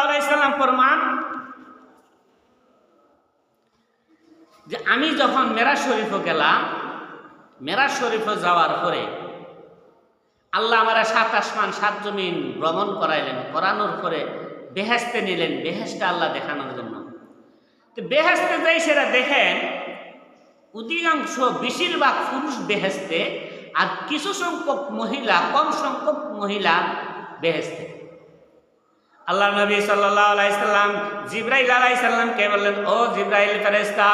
আলাইহি সাল্লাম ফরমান যে আমি যখন মেরাজ শরীফে গেলাম, মেরাজ শরীফে যাওয়ার পরে আল্লাহ আমারা 7 আসমান 7 জমিন ভ্রমণ করাইলেন, করানোর পরে বেহেশতে নিলেন, বেহেশতে আল্লাহ দেখানোর জন্য। তো বেহেশতে যাই সেটা দেখেন অধিকাংশ বেশিরভাগ পুরুষ বেহেশতে, আর কিছু সংখ্যক মহিলা, কম সংখ্যক মহিলা বেহেশতে। আল্লাহ নবী সাল্লাল্লাহু আলাইহি সাল্লাম জিবরাইল আলাইহিস সালামকে বললেন, ও জিবরাইল ফেরেশতা,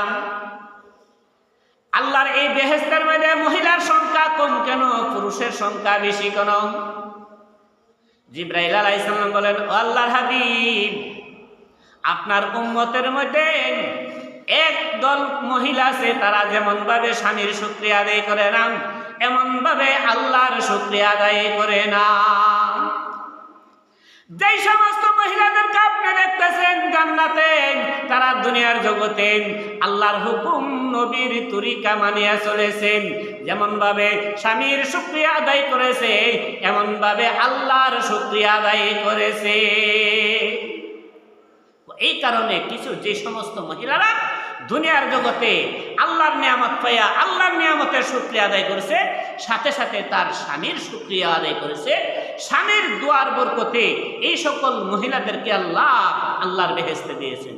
আল্লাহর এই বেহেশতের মধ্যে মহিলার সংখ্যা কম কেন, পুরুষের সংখ্যা বেশি কেন? জিবরাইল আলাইহিস সালাম বলেন, ও আল্লাহর হাবিব, আপনার উম্মতের মধ্যে একদল মহিলা আছে, তারা যেমন ভাবে স্বামীর শুকরিয়া আদায় করে না, এমন ভাবে আল্লাহর শুকরিয়া আদায় করে না। যেই সমস্ত মহিলাদেরকে আপনি দেখতেছেন জান্নাতে, তারা দুনিয়ার জগতে আল্লাহর হুকুম নবীর তরিকা মানিয়া চলেছেন, যেমন ভাবে স্বামীর শুকরিয়া আদায় করেছে, এমন ভাবে আল্লাহর শুকরিয়া আদায় করেছে। এই কারণে কিছু যে সমস্ত মহিলারা দুনিয়ার জগতে আল্লাহর নিয়ামত পাইয়া আল্লাহর নিয়ামতের শুকরিয়া আদায় করেছে, সাথে সাথে তার স্বামীর শুকরিয়া আদায় করেছে, স্বামীর দুয়ার বরকতে এই সকল মহিলাদেরকে আল্লাহ আল্লাহর বেহেশতে দিয়েছেন।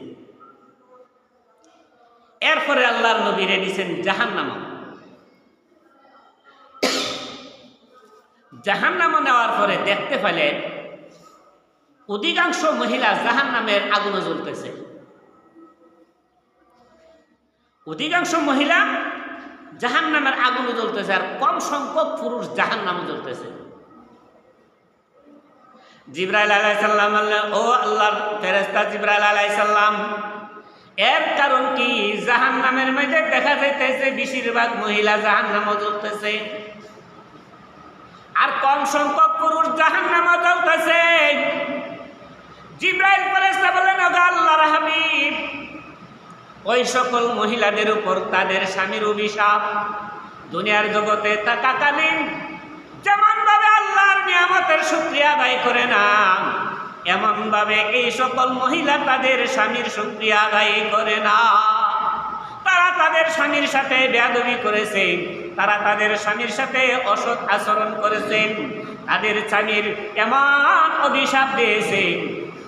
এরপরে আল্লাহর নবী দিয়েছেন জাহান্নাম। জাহান্নাম নেওয়ার পরে দেখতে পেলেন অধিকাংশ মহিলা জাহান্নামের আগুনে জ্বলতেছে, অধিকাংশ মহিলা জাহান্নামের আগুনে জ্বলতেছে, আর কম সংখ্যক পুরুষ জাহান্নামে জ্বলতেছে। জিবরাইল আলাইহিস সালাম বললেন, ও আল্লাহর ফেরেশতা জিবরাইল আলাইহিস সালাম, এর কারণ কি? জাহান্নামের মধ্যে দেখা যাইতেছে বেশিরভাগ মহিলা জাহান্নামে জ্বলতেছে, আর কম সংখ্যক পুরুষ জাহান্নামে জ্বলতেছে। জিবরাইল ফেরেশতা বললেন, ও আল্লাহর হাবিব, ওই সকল মহিলাদের উপর তাদের স্বামীর অভিশাপ। দুনিয়ার জগতে থাকাকালীন যেমন ভাবে আল্লাহর নিয়ামতের শুকরিয়া আদায় করে না, এমন ভাবে এই সকল মহিলা তাদের স্বামীর শুকরিয়া আদায় করে না। তারা তাদের স্বামীর সাথে বেয়াদবি করেছে, তারা তাদের স্বামীর সাথে অসৎ আচরণ করেছে, তাদের স্বামীর এমন অভিশাপ দিয়েছে,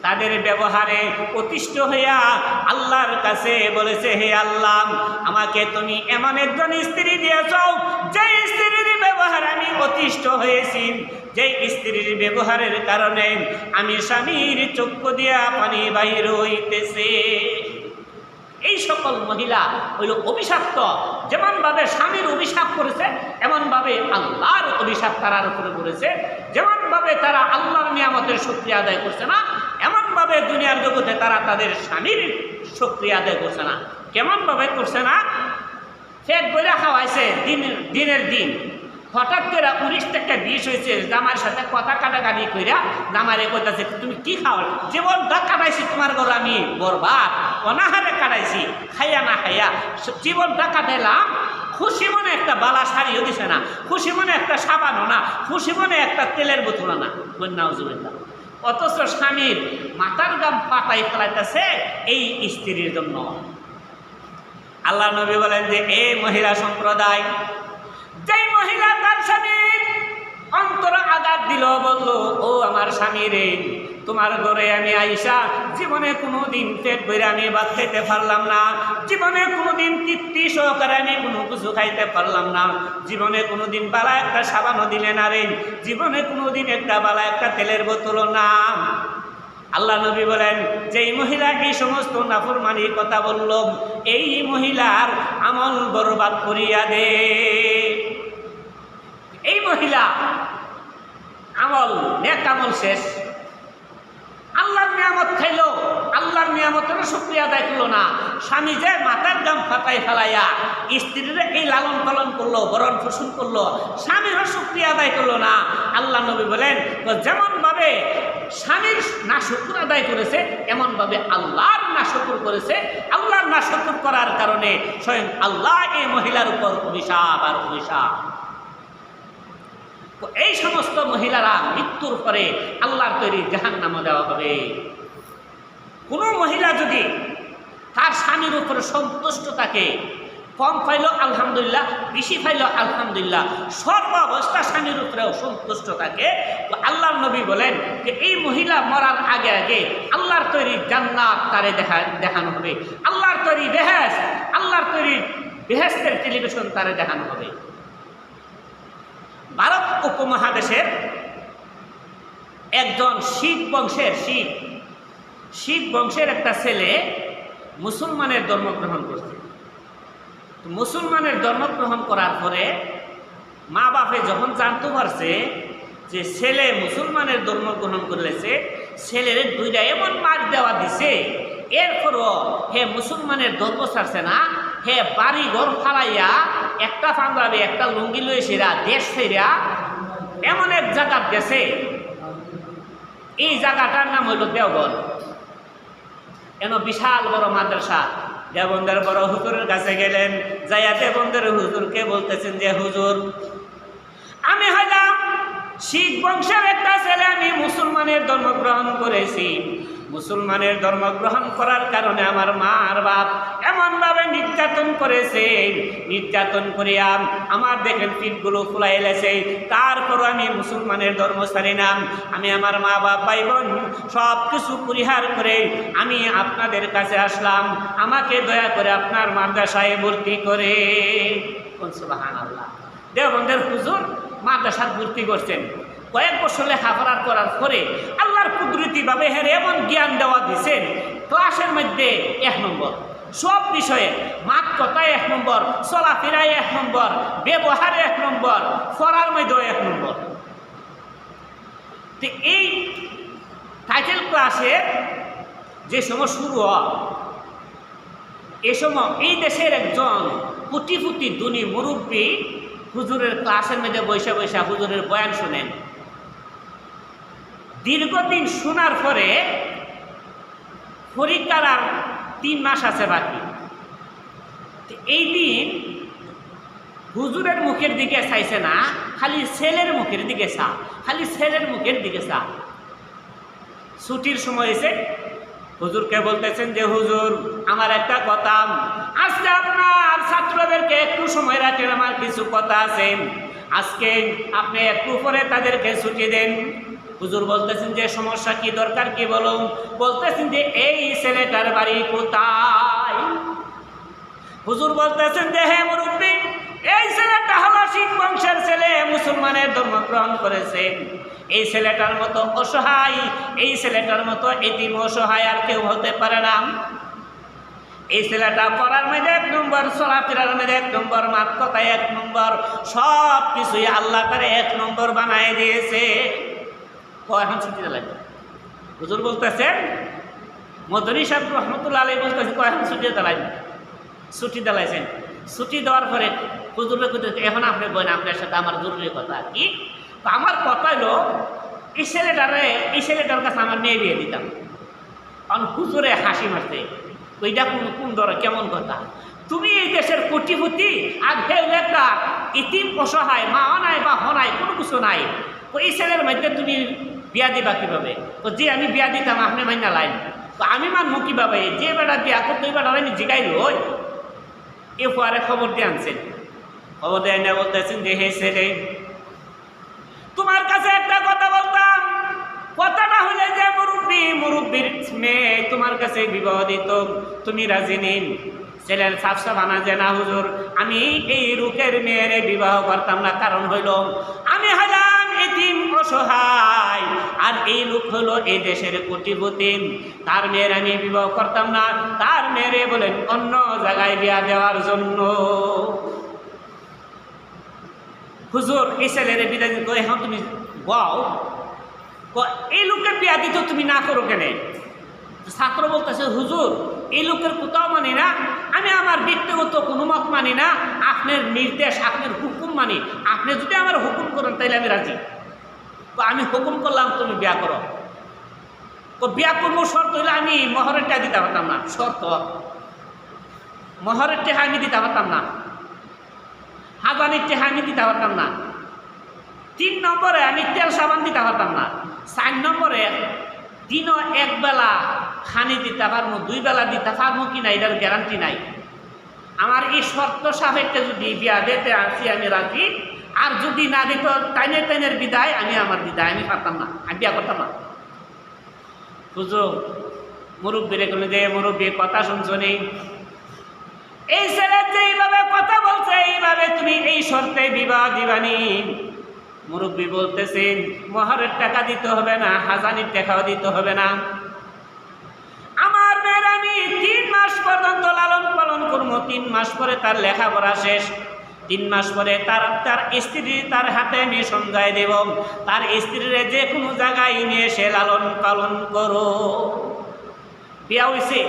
তাদের ব্যবহারে অতিষ্ঠ হইয়া আল্লাহর কাছে বলেছে, হে আল্লাহ, আমাকে তুমি এমন একজন স্ত্রী দিয়েছ যে স্ত্রীর ব্যবহার আমি অতিষ্ঠ হয়েছি, যে স্ত্রীর ব্যবহারের কারণে আমি স্বামীর চক্ষু দিয়া পানি বাহির হইতেছে। এই সকল মহিলা হইল অভিশাপ্ত। যেমন ভাবে স্বামীর অভিশাপ করেছে, এমন ভাবে আল্লাহর অভিশাপ তারার উপরে করেছে। যেমন ভাবে তারা আল্লাহর নিয়ামতের শুকরিয়া আদায় করছে না, এমন ভাবে দুনিয়ার জগতে তারা তাদের স্বামীর শুকরিয়া আদায় করছে না। কেমন ভাবে করছে না? পেট ভরে খাওয়াইছে দিনের দিন, হঠাৎ করে 19 থেকে 20 হয়েছে, জামার সাথে কথা কাটাকাটি কইরা জামারে কইতাছে, তুমি কি খাও? জীবনটা কাটাইছি তোমার ঘরে আমি বরবাদ, অনাহারে কাটাইছি, খাইয়া না খাইয়া জীবনটা কাটাইলাম। খুশি মনে একটা বালা শাড়িও দিছে না, খুশি মনে একটা সাবানও না, খুশি মনে একটা তেলের বোতল না, নাউজুবিল্লাহ। অথচ স্বামীর মাথার গাম পাতাই ফেলাইতেছে এই স্ত্রীর জন্য। আল্লাহ নবী বলেন যে এই মহিলা সম্প্রদায়, যেই মহিলা তার স্বামীর অন্তর আঘাত দিল, বলল, ও আমার স্বামী রে, তোমার ঘরে আমি আইসা জীবনে কোনোদিন পেট ভরে আমি ভাত খাইতে পারলাম না, জীবনে কোনোদিন তৃপ্তি সহকারে আমি কোনো কিছু খাইতে পারলাম না, জীবনে কোনোদিন বালা একটা সাবানও দিলে না রে, জীবনে কোনোদিন একটা বালা একটা তেলের বোতলও না। আল্লাহ নবী বলেন, যেই মহিলা এই সমস্ত নাফরমানির কথা বলল, এই মহিলার আমল বরবাদ করিয়া দে। এই মহিলা আমল, নেক আমল শেষ, আল্লাহর নিয়ামত খাইল, আল্লাহর নিয়ামতেরও শুকরিয়া আদায় করলো না। স্বামী যে মাথার গাম ফাটাই ফেলাইয়া স্ত্রীর এই লালন পালন করলো, ভরণ পোষণ করলো, স্বামীরও শুকরিয়া আদায় করলো না। আল্লাহ নবী বলেন, যেমন ভাবে স্বামীর নাশুকুর আদায় করেছে, এমন ভাবে আল্লাহর নাশুকুর করেছে। আল্লাহর নাশুকুর করার কারণে স্বয়ং আল্লাহ এই মহিলার উপর অভিশাপ আর অভিশাপ। এই সমস্ত মহিলারা মৃত্যুর পরে আল্লাহর তৈরি জাহান্নামে দেওয়া হবে। কোনো মহিলা যদি তার স্বামীর উপরে সন্তুষ্ট থাকে, কম পাইল আলহামদুলিল্লাহ, বেশি পাইল আলহামদুলিল্লাহ, সর্বাবস্থা স্বামীর উপরেও সন্তুষ্ট থাকে, তো আল্লাহর নবী বলেন যে এই মহিলা মরার আগে আগে আল্লাহর তৈরি জান্নাত তারে দেখানো হবে, আল্লাহর তৈরি বেহেশত, আল্লাহর তৈরি বেহেশতের টেলিভিশন তারে দেখানো হবে। ভারত উপমহাদেশের একজন শিখ বংশের একটা ছেলে মুসলমানের ধর্ম গ্রহণ করছে। তো মুসলমানের ধর্ম গ্রহণ করার পরে মা বাপে যখন জানতে পারছে যে ছেলে মুসলমানের ধর্ম গ্রহণ করেছে, ছেলের দুইটা এমন মার দেওয়া দিছে, এরপরও হে মুসলমানের ধর্ম ছাড়ছে না, হে বাড়ি ঘর ফালাইয়া একটা পাঞ্জাবি একটা লুঙ্গি লয়ে সেরা দেশ সেরা এমন এক জায়গা গেছে, এই জায়গাটার নাম হইল দেওবন্দ। এন বিশাল বড় মাদ্রাসা। দেওবন্দের বড় হুজুরের কাছে গেলেন, যাইয়া দেওবন্দের হুজুরকে বলতেছেন যে হুজুর, আমি হইলাম শিখ বংশের একটা ছেলে, আমি মুসলমানের ধর্ম গ্রহণ করেছি। মুসলমানের ধর্ম গ্রহণ করার কারণে আমার মা আর বাপ এমনভাবে নির্যাতন করেছে, নির্যাতন করিয়া আমার দেখেন পিঠগুলো ফুলাই এলেছে, তারপরও আমি মুসলমানের ধর্ম ছাড়ি না। আমি আমার মা বাপ ভাই বোন সব কিছু পরিহার করে আমি আপনাদের কাছে আসলাম, আমাকে দয়া করে আপনার মাদ্রাসায় ভর্তি করে। সুবহানাল্লাহ। দেওবন্দের হুজুর মাদ্রাসায় ভর্তি করছেন। কয়েক বছর লেখাপড়া করার পরে আল্লাহর কুদরতিভাবে হেরে এমন জ্ঞান দেওয়া দিচ্ছেন, ক্লাসের মধ্যে 1 নম্বর, সব বিষয়ে মাত কথায় 1 নম্বর, চলাফেরায় 1 নম্বর, ব্যবহারে 1 নম্বর, পড়ার মধ্যেও 1 নম্বর। তো এই টাইটেল ক্লাসে যে সময় শুরু হয়, এ সময় এই দেশের একজন কোটিপতি ধনী মুরব্বী হুজুরের ক্লাসের মধ্যে বৈশা বৈশা হুজুরের বয়ান শোনেন। দীর্ঘদিন শোনার পরে পরীক্ষার আর 3 মাস আছে বাকি। এই দিন হুজুরের মুখের দিকে চাইছে না, খালি ছেলের মুখের দিকে চা, খালি ছেলের মুখের দিকে চা। ছুটির সময় এসে হুজুরকে বলতেছেন যে হুজুর, আমার একটা কথা, আজকে আপনার ছাত্রদেরকে একটু সময় রাখেন, আমার কিছু কথা আছে, আজকে আপনি একটু পরে তাদেরকে ছুটি দেন। হুজুর বলতেছেন যে সমস্যা কি, দরকার কি বলুন। বলতেছেন যে এই ছেলেটার বাড়ি কোথায়? হুজুর বলতেছেন যে হে মুরব্বী, এই ছেলেটা হলো শিখ বংশের ছেলে, মুসলমানের ধর্ম গ্রহণ করেছে। এই ছেলেটার মতো অসহায়, এই ছেলেটার মতো এতিম অসহায় আর কেউ হতে পারে না। এই ছেলেটা পড়ার মধ্যে 1 নম্বর, চলাফেরার মধ্যে 1 নম্বর, মাত কথায় 1 নম্বর, সব কিছুই আল্লাহ তারে 1 নম্বর বানায় দিয়েছে। এখন ছুটি দিলাইন। হুজুর বলতেছেন, মদনী সাহেব রহমতুল্লাহ আলাইহি বলতেছেন, এখন ছুটি দিলাইন। ছুটি দিলাইছেন। ছুটি দেওয়ার পরে হুজুরের কথা, এখন আপনি বলেন আপনার সাথে আমার জরুরি কথা কি। তো আমার কথা হলো এই ছেলেটার কাছে আমার মেয়ে বিয়ে দিতাম। কারণ হুজুরে হাসি মারছে, ওইটা কোন ধরে কেমন কথা, তুমি এই দেশের কোটিপতি আর হেউ একটা ইতিম অসহায়, মা নাই বা হনাই, কোনো কিছু নাই, তো এই ছেলের মধ্যে তুমি বিয়া দিবা কিভাবে? তো যে আমি বিয়া দিতাম আপনি মাইনা লাইন, তো আমি মানবো কিভাবে? যে বেটা বিয়া করতো ওই বেটা আমি জিগাইল ওই এ পরে খবর দিয়ে আনছেন। খবর দিয়ে না বলতেছেন যে হে ছেলে, তোমার কাছে একটা কথা বলতাম, কথাটা হলে যে মুরব্বীর মেয়ে তোমার কাছে বিবাহ দিত, তুমি রাজি নিন। ছেলের সাফসাফানা যে না হুজুর, আমি এই রুকের মেয়ের বিবাহ করতাম না, কারণ হইল আমি হলাম এতিম অসহায়, আর এই লোক হলো এই দেশের কোটিপতি, তার মেয়ের আমি বিবাহ করতাম না, তার মেয়েরে বলেন অন্য জায়গায় বিয়া দেওয়ার জন্য। হুজুর এই ছেলের বিদায় দিত, এখন তুমি বাও এই লোকের বিয়া দিত তুমি না করো কেন? ছাত্র বলতেছে হুজুর এই লোকের কোথাও মানি না, আমি আমার ব্যক্তিগত কোনো মত মানি না, আপনার নির্দেশ আপনার হুকুম মানি, আপনি যদি আমার হুকুম করেন তাইলে আমি রাজি। তো আমি হুকুম করলাম তুমি বিয়া করো। তো বিয়া করবো শর্ত হইলে আমি মহরের টাকা দিতে পারতাম না, শর্ত মহরের টাকা আমি দিতে পারতাম না, হাজানির টাকা আমি দিতে পারতাম না, 3 নম্বরে আমি তেল সাবান দিতে পারতাম না, 4 নম্বরে দিনও 1 বেলা খানি দিতে পারবো, 2 বেলা দিতে পারবো কিনা এটার গ্যারান্টি নাই। আমার এই শর্ত সাপেক্ষে যদি বিয়া দিতে আসি আমি রাজি, আর যদি না দিত টাইনের বিদায় আমি আমার বিদায় আমি পারতাম না, আমি বিয়া করতাম না। হুজুর মুরব্বীরে বলে যে মুরব্বী কথা শুনছো নেই, এই ছেলে যে এইভাবে কথা বলছে এইভাবে তুমি এই শর্তে বিবাহ দিবানি। মুরব্বী বলতেছেন মহারের টাকা দিতে হবে না, হাজানির টাকাও দিতে হবে না, আমার মেয়ের আমি 3 মাস পর্যন্ত লালন পালন করবো, 3 মাস পরে তার লেখাপড়া শেষ, 3 মাস পরে তার স্ত্রী তার হাতে আমি সমঝাই দেব, তার স্ত্রীর যে কোনো জায়গায় নিয়ে সে লালন পালন করো। বিয়া হয়েছে,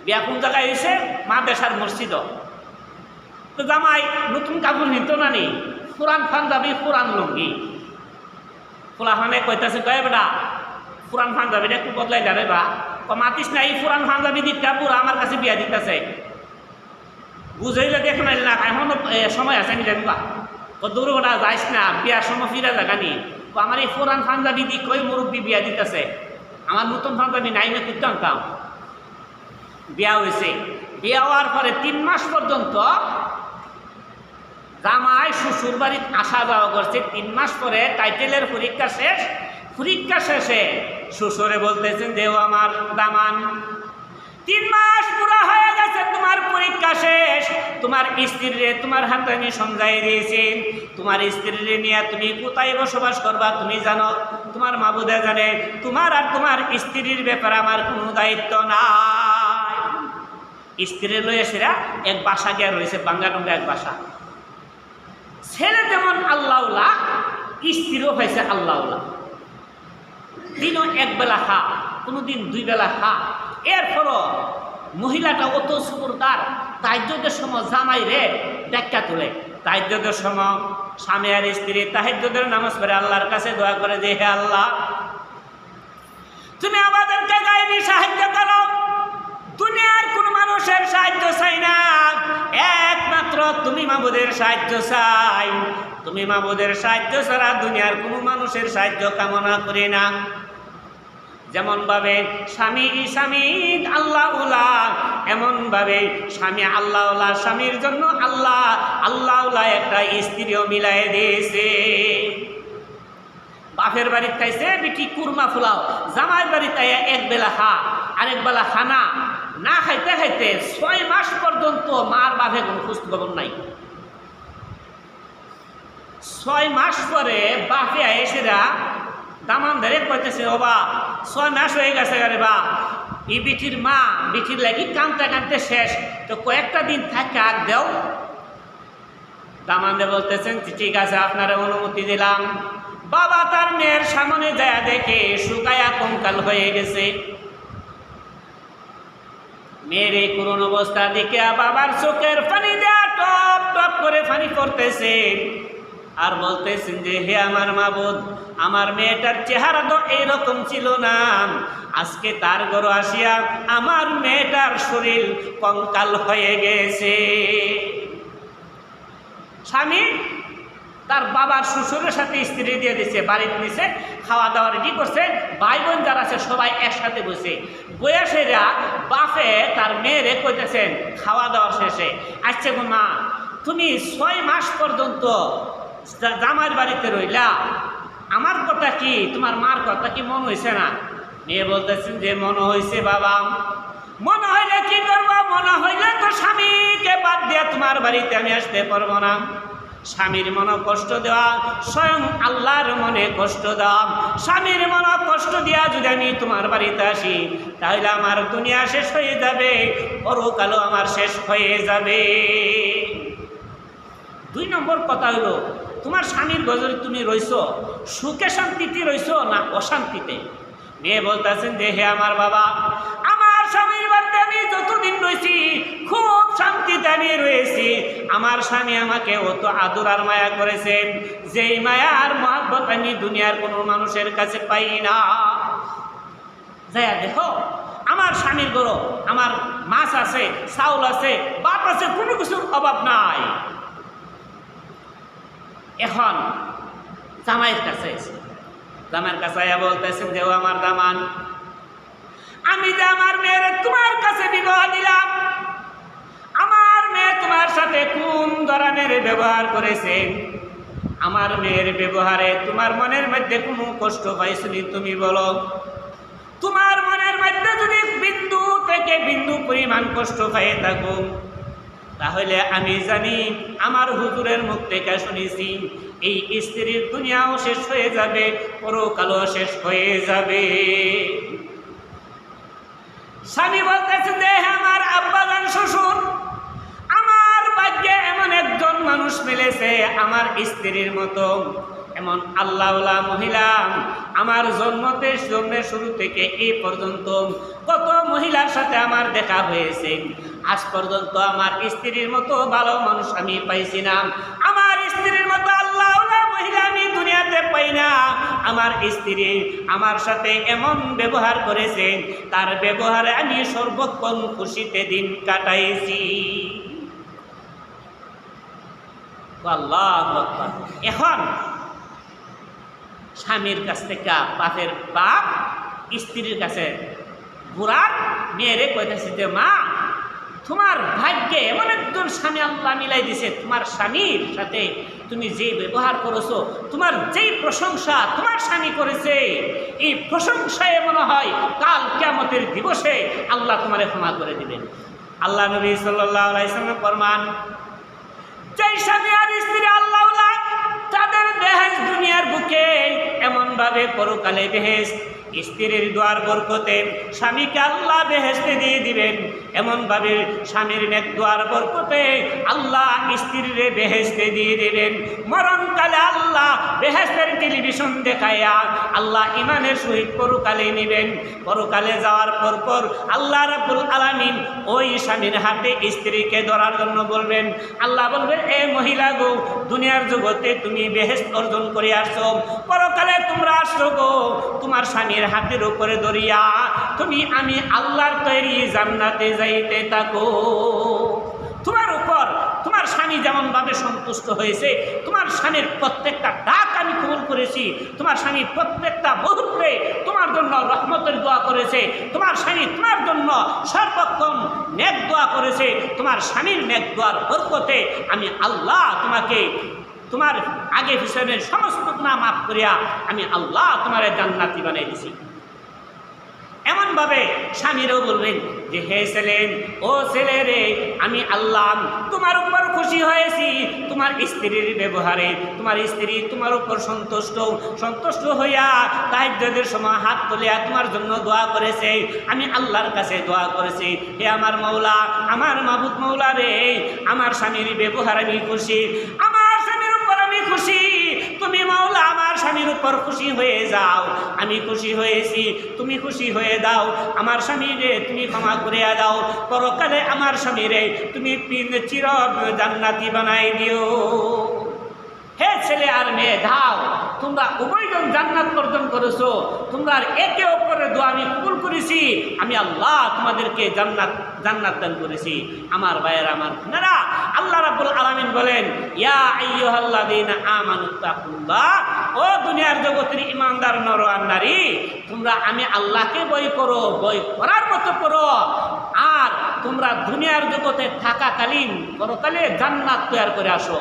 বিয়া কোন জায়গায় হয়েছে? মাদ্রাসার মসজিদ। তো জামাই নতুন কাপড় নিত না নি, পুরান পাঞ্জাবি পুরান লুঙ্গি। পোলাহানে কইতাছে কয়ে বেটা পুরান পাঞ্জাবিটা একটু বদলাই যাবে বা মাতিস না, এই পুরান পাঞ্জাবি দিকটা পুরা আমার কাছে বিয়া দিতেছে, বুঝাইলে দেখে নাইল না এখনো সময় আছে আমি জানি বা ও দুর্ঘটনা যাইস না, বিয়ার সময় ফিরে জায়গা নি, আমার এই পুরান পাঞ্জাবি দিক কই মুরব্বী বিয়া দিতেছে, আমার নতুন পাঞ্জাবি নাই না করতে আনতাম। বিয়া হয়েছে, বিয়া হওয়ার পরে 3 মাস পর্যন্ত জামাই শ্বশুর বাড়িতে আসা যাওয়া করছে। 3 মাস পরে টাইটেলের পরীক্ষা শেষ, পরীক্ষা শেষে শ্বশুরে বলতেছেন যে ও আমার দামান 3 মাস পুরো হয়ে গেছে, তোমার পরীক্ষা শেষ, তোমার স্ত্রীরে তোমার হাতে আমি সমঝাই দিয়েছি, তোমার স্ত্রীরে নিয়ে তুমি কোথায় বসবাস করবা তুমি জানো, তোমার মাবুদে জানে, তোমার আর তোমার স্ত্রীর ব্যাপারে আমার কোনো দায়িত্ব নাই। স্ত্রী লয়ে সেরা এক বাসা গিয়া রয়েছে, বাঙ্গাডঙ্গা এক বাসা। ছেলে যেমন আল্লাহওয়ালা, স্ত্রীও হয়েছে আল্লাহওয়ালা, দিনও 1 বেলা খা, কোনোদিন 2 বেলা খা। এরপরও মহিলাটা অত সুপুরদার, তাহাজ্জুদের সময় জামাই রে দেখা তুলে, তাহাজ্জুদের সময় স্বামী আর স্ত্রী তাহাজ্জুদের নামাজ পড়ে আল্লাহর কাছে দোয়া করে যে হে আল্লাহ তুমি আমাদেরকে গায়েবী সাহায্য করো, দুনিয়ার কোন মানুষের সাহায্য চাই না, একমাত্র তুমি মাবুদের সাহায্য চাই, তুমি মাবুদের সাহায্য ছাড়া দুনিয়ার কোনো মানুষের সাহায্য কামনা করি না। যেমন ভাবে স্বামী আল্লাহওয়ালা, এমন ভাবে স্বামী আল্লাহওয়ালা, স্বামীর জন্য আল্লাহওয়ালা একটা স্ত্রীও মিলাই দিয়েছে। বাপের বাড়িতে খাইছে বেটি কুরমা ফুলাও, জামাইয়ের বাড়িতে 1 বেলা খা, আরেক বেলা খানা না খাইতে খাইতে 6 মাস পর্যন্ত মার বাপে কোনো খোঁজ খবর নাই। 6 মাস পরে বাপে এসেরা দামান ধরে কইতেছে ও বা 6 মাস হয়ে গেছে রে বা, এই বিটির মা বিটির লাগি কাঁদতে কাঁদতে শেষ, তো কয়েকটা দিন থাকে আর দেও। দামান দে বলতেছেন ঠিক আছে আপনারা অনুমতি দিলাম। বাবা তার মেয়ের সামনে যায় দেখে শুকায়া কঙ্কাল হয়ে গেছে। মেয়ের এই করুণ অবস্থা দেখে বাবার চোখের পানি দেয়া টপ টপ করে পানি পড়তেছে, আর বলতেছেন যে হে আমার মাবুদ, আমার মেয়েটার চেহারা তো এইরকম ছিল না, আজকে তার ঘরে আসিয়া আমার মেয়েটার শরীর কঙ্কাল হয়ে গেছে। স্বামী তার বাবার শ্বশুরের সাথে স্ত্রী দিয়ে দিচ্ছে, বাড়িতে নিছে, খাওয়া দাওয়া রেডি করছে, ভাই বোন যারা আছে সবাই একসাথে বসে বয়সেরা বাপে তার মেয়েরে কইতেছেন খাওয়া দাওয়া শেষে, আচ্ছা গো মা তুমি 6 মাস পর্যন্ত জামাইয়ের বাড়িতে রইলা, আমার কথা কি তোমার মার কথা কি মনে হয়েছে না? মেয়ে বলতেছেন যে মনে হয়েছে বাবা। মনে হইলে কি করবো, মনে হইলে তো স্বামীকে বাদ দিয়া তোমার বাড়িতে আমি আসতে পারবো না। স্বামীর মনে কষ্ট দেওয়া স্বয়ং আল্লাহর মনে কষ্ট দেওয়া, স্বামীর মনে কষ্ট দিয়া যদি আমি তোমার বাড়িতে আসি তাহলে আমার দুনিয়া শেষ হয়ে যাবে, পরকালও আমার শেষ হয়ে যাবে। 2 নম্বর কথা হলো তোমার স্বামীর গজরে তুমি রইছো সুখে শান্তিতে রইছো না অশান্তিতে? মেয়ে বলতেছেন যে হে আমার বাবা, আমার স্বামীর বাড়িতে আমি যতদিন রয়েছি খুব শান্তিতে আমি রয়েছি, আমার স্বামী আমাকে অত আদর আর মায়া করেছেন যেই মায়া আর মহব্বত আমি দুনিয়ার কোনো মানুষের কাছে পাই না। যাইয়া দেখো আমার স্বামীর ঘরে আমার মাছ আছে, চাউল আছে, ভাত আছে, কোনো কিছুর অভাব নাই। এখন জামাইয়ের কাছে জামাইয়ের কাছে বলতেছেন যে ও আমার দামান, আমি যে আমার তোমার কাছে বিবাহ দিলাম, আমার মেয়ে তোমার সাথে কোন ধরনের ব্যবহার করেছে? আমার মেয়ের ব্যবহারে তোমার মনের মধ্যে কোনো কষ্ট পাইছনি? তুমি বলো। তোমার মনের মধ্যে যদি বিন্দু থেকে বিন্দু পরিমাণ কষ্ট পাইয়ে থাকো, তাহলে আমি জানি আমার হুজুরের মুখ থেকে শুনেছি এই স্ত্রীর দুনিয়াও শেষ হয়ে যাবে, পরকালও শেষ হয়ে যাবে। স্বামী বলতেছে যে আমার আব্বাজান শ্বশুর, আমার ভাগ্যে এমন একজন মানুষ মিলেছে আমার স্ত্রীর মতো, এমন আল্লাহওয়ালা মহিলা আমার জন্মের শুরু থেকে এই পর্যন্ত কত মহিলার সাথে আমার দেখা হয়েছে, আজ পর্যন্ত আমার স্ত্রীর মতো ভালো মানুষ আমি পাইছি না। আমার স্ত্রীর মতো আল্লাহওয়ালা মহিলা আমি দুনিয়াতে পাই না। আমার স্ত্রী আমার সাথে এমন ব্যবহার করেছে, তার ব্যবহারে আমি সর্বক্ষণ খুশিতে দিন কাটাইছি। আল্লাহু আকবার। এখন স্বামীর কাছ থেকে বাপের বাপ স্ত্রীর কাছে বুড়ার মেয়েরে কইতেছে যে মা, তোমার ভাগ্যে এমন একজন স্বামী আল্লাহ মিলাই দিছে, তোমার স্বামীর সাথে তুমি যে ব্যবহার করেছো, তোমার যেই প্রশংসা তোমার স্বামী করেছে, এই প্রশংসায় মনে হয় কাল কিয়ামতের দিবসে আল্লাহ তোমারে ক্ষমা করে দিবেন। আল্লাহ নবী সাল্লাল্লাহু আলাইহি ওয়াসাল্লাম ফরমান, যেই স্বামী আর স্ত্রী আল্লাহওয়ালা, তাদের বেহেশত দুনিয়ার বুকে এমনভাবে পরকালে বেহেশত, স্ত্রীর দোয়ার বরকতে স্বামীকে আল্লাহ বেহেশতে দিয়ে দিবেন, এমনভাবে স্বামীর নেক দোয়ার বরকতে আল্লাহ স্ত্রীর বেহেশতে দিয়ে দিবেন। মরণকালে আল্লাহ বেহেশতের টেলিভিশন দেখাইয়া আল্লাহ ইমানের সহিত পরকালে নেবেন। পরকালে যাওয়ার পর আল্লাহ রাব্বুল আলামিন ওই স্বামীর হাতে স্ত্রীকে ধরার জন্য বলবেন। আল্লাহ বলবেন, এ মহিলা গো, দুনিয়ার জগতে তুমি বেহেশত অর্জন করে আসছো, পরকালে তোমরা আসছো গো, তোমার স্বামীর হাতের উপরে ধরিয়া তুমি আমি আল্লাহর তৈরি জান্নাতে যাইতে থাকো। তোমার উপর তোমার স্বামী যেমন ভাবে সন্তুষ্ট হয়েছে, তোমার স্বামীর প্রত্যেকটা ডাক আমি কবুল করেছি, তোমার স্বামী প্রত্যেকটা মুহূর্তে তোমার জন্য রহমতের দোয়া করেছে, তোমার স্বামী তোমার জন্য সর্বক্ষণ নেক দোয়া করেছে, তোমার স্বামীর নেক দোয়ার বরকতে আমি আল্লাহ তোমাকে তোমার আগে পিছনের সমস্ত গুনাহ মাফ করিয়া আমি আল্লাহ তোমার জান্নাতি বানাই দিছি। এমনভাবে স্বামীরও বলবেন যে, হে ছেলে, ও ছেলে রে, আমি আল্লাহ তোমার উপর খুশি হয়েছি, তোমার স্ত্রীর ব্যবহারে, তোমার স্ত্রী তোমার উপর সন্তুষ্ট হইয়া তাহাজ্জুদের সময় হাত তুলিয়া তোমার জন্য দোয়া করেছে, আমি আল্লাহর কাছে দোয়া করেছি, হে আমার মৌলা, আমার মাবুদ মৌলা রে, আমার স্বামীর ব্যবহার আমি খুশি, আমার স্বামীর উপর আমি খুশি, তুমি মাওলা আমার স্বামীর উপর খুশি হয়ে যাও, আমি খুশি হয়েছি, তুমি খুশি হয়ে দাও, আমার স্বামীরে তুমি ক্ষমা করে দাও, পরকালে আমার স্বামীরে তুমি চির জান্নাতি বানাই দিও। হে ছেলে আর মেয়ে, দাও, তোমরা উভয়জন জান্নাত অর্জন করেছো, তোমরা একে অপরের দোয়া আমি কবুল করেছি, আমি আল্লাহ তোমাদেরকে জান্নাত দান করেছি। আমার ভাইয়েরা, আমার বোনেরা, আল্লাহ রাব্বুল আলামিন বলেন, ইয়া আইয়ুহাল্লাযীনা আমানুত্তাকুল্লাহ, ও দুনিয়ার জগতের ইমানদার নর আর নারী, তোমরা আমি আল্লাহকে ভয় করো, ভয় করার মতো করো, আর তোমরা দুনিয়ার জগতে থাকাকালীন পরকালে জান্নাত তৈরি করে আসো।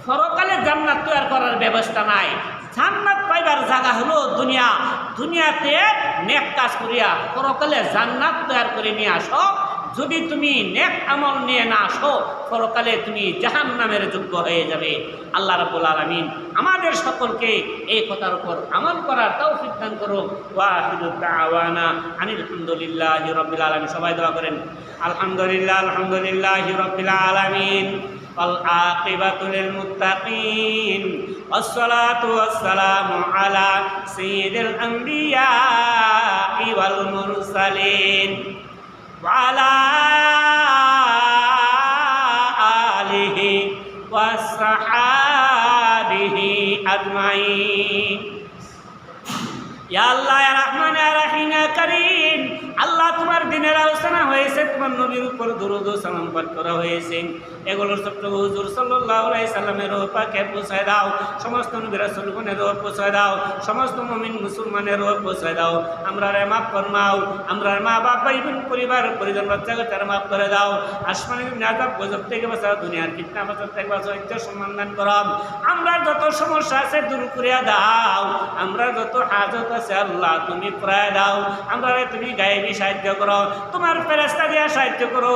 পরকালে জান্নাত তৈরি করার ব্যবস্থা নাই, জান্নাত পাইবার জায়গা হলো দুনিয়া, দুনিয়াতে নেক কাজ করিয়া পরকালে জান্নাত তৈরি করে নিয়ে আসো। যদি তুমি নেক আমল নিয়ে না আসো, পরকালে তুমি জাহান্নামের যোগ্য হয়ে যাবে। আল্লাহ রাব্বুল আলামিন আমাদের সকলকে এই কথার উপর আমল করার তৌফিক দান করুন। ওয়া আখিরু দাওয়ানা আনিল হামদুলিল্লাহি রাব্বিল আলামিন। সবাই দোয়া করেন, আলহামদুলিল্লাহি রাব্বিল আলামিন, ওয়াল আকিবাতু লিল মুত্তাকিন, ওয়াসসালাতু ওয়াসসালামু আলা সাইয়্যিদিল আমবিয়া ওয়াল মুরসালিন ওয়া আলা আলিহি ওয়াস সাহাবিহি আজমাইন। ইয়া আল্লাহ, ইয়া রহমান, ইয়া রহিম, ইয়া করিম, আল্লাহ তোমার দিনের আলোচনা হয়েছে, তোমার তোমার নবীর উপর দুরূদ ও সালাম পাঠ করা হয়েছে, এগুলোর সব হুজুর সাল্লাল্লাহু আলাইহি সাল্লামের পাকে পৌঁছায় দাও, সমস্ত নবী রাসূলগণের পৌঁছায় দাও, সমস্ত মুমিন মুসলমানের পৌঁছায় দাও। আমরা রে মাফ ফরমাও, আমরা মা বাপ ভাই বোন পরিবার পরিজন বাচ্চাকে মাফ করে দাও। আসমানি আযাব গজব থেকে বাঁচাও, দুনিয়ার ফিতনা বাঁচাও থেকে বাঁচাও, ইজ্জত সম্মান দান করো। আমরা যত সমস্যা আছে দূর করে দাও, আমরা যত হাজত আছে আল্লাহ তুমি পুরায় দাও। আমরা তুমি গায়েবী সাহায্য করো, তোমার ফেরেশতা দিয়ে সাহায্য করো,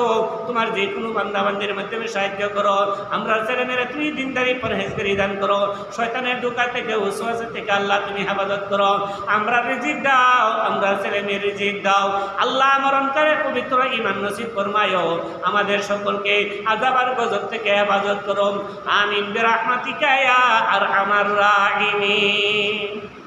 তোমার যে কোনো বান্দাবান্দির মাধ্যমে সাহায্য করো। আমরা ছেলে মেয়েরা তুমি দিনদারি পরহেজগারি দান করো, শয়তানের ধোঁকা থেকে ওয়াসওয়াসা থেকে আল্লাহ তুমি হেফাজত করো। আমরা রিজিক দাও, আমরা ছেলে মেয়ের রিজিক দাও আল্লাহ। মরণকালে পবিত্র ঈমান নসিব ফরমায়ো, আমাদের সকলকে আযাব আর গজব থেকে হেফাজত করো। আমিন বিরহমাতিকা ইয়া আরহামার রাহিমিন।